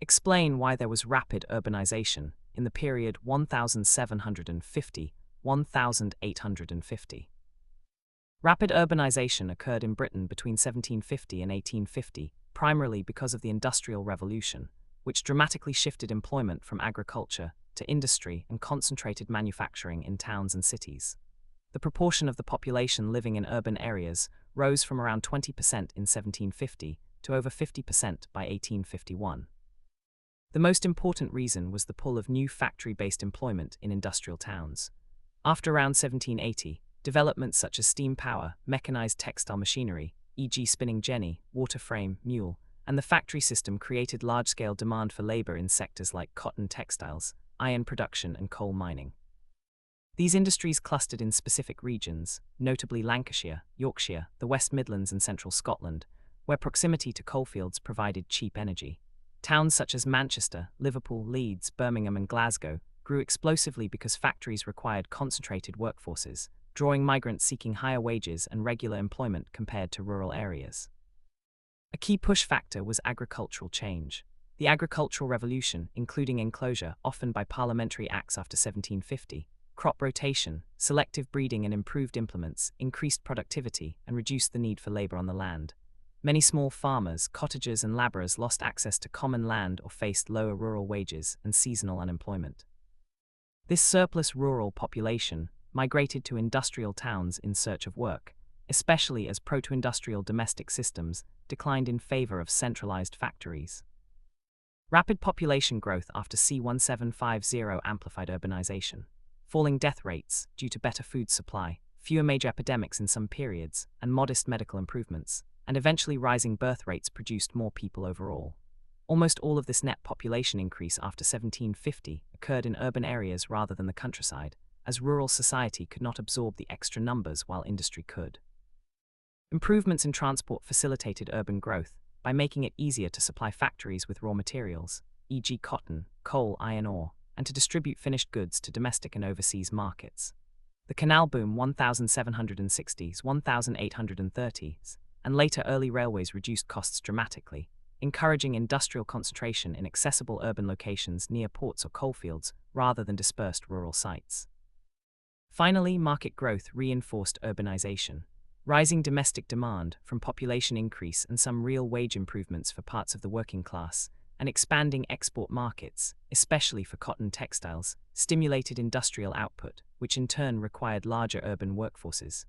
explain why there was rapid urbanization in the period 1750–1850. Rapid urbanization occurred in Britain between 1750 and 1850, primarily because of the Industrial Revolution, which dramatically shifted employment from agriculture to industry and concentrated manufacturing in towns and cities. The proportion of the population living in urban areas rose from around 20% in 1750 to over 50% by 1851. The most important reason was the pull of new factory-based employment in industrial towns. After around 1780, developments such as steam power, mechanized textile machinery, e.g. spinning jenny, water frame, mule, and the factory system created large-scale demand for labor in sectors like cotton textiles, iron production, and coal mining. These industries clustered in specific regions, notably Lancashire, Yorkshire, the West Midlands, and central Scotland, where proximity to coalfields provided cheap energy. Towns such as Manchester, Liverpool, Leeds, Birmingham, and Glasgow grew explosively because factories required concentrated workforces, drawing migrants seeking higher wages and regular employment compared to rural areas. A key push factor was agricultural change. The agricultural revolution, including Enclosure, often by parliamentary acts after 1750, crop rotation, selective breeding, and improved implements, increased productivity and reduced the need for labor on the land. Many small farmers, cottagers, and labourers lost access to common land or faced lower rural wages and seasonal unemployment. This surplus rural population migrated to industrial towns in search of work, especially as proto-industrial domestic systems declined in favour of centralised factories. Rapid population growth after C-1750 amplified urbanisation. Falling death rates due to better food supply, fewer major epidemics in some periods, and modest medical improvements, and eventually rising birth rates produced more people overall. Almost all of this net population increase after 1750 occurred in urban areas rather than the countryside, as rural society could not absorb the extra numbers while industry could. Improvements in transport facilitated urban growth by making it easier to supply factories with raw materials, e.g. cotton, coal, iron ore, and to distribute finished goods to domestic and overseas markets. The canal boom 1760s, 1830s, and later early railways reduced costs dramatically, encouraging industrial concentration in accessible urban locations near ports or coalfields rather than dispersed rural sites. Finally, market growth reinforced urbanization. Rising domestic demand from population increase and some real wage improvements for parts of the working class, and expanding export markets, especially for cotton textiles, stimulated industrial output, which in turn required larger urban workforces.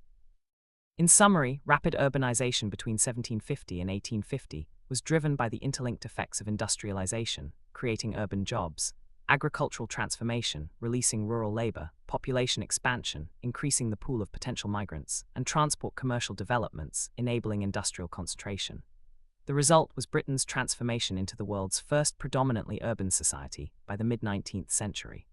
In summary, rapid urbanization between 1750 and 1850 was driven by the interlinked effects of industrialization, creating urban jobs, agricultural transformation, releasing rural labor, population expansion, increasing the pool of potential migrants, and transport commercial developments, enabling industrial concentration. The result was Britain's transformation into the world's first predominantly urban society by the mid-19th century.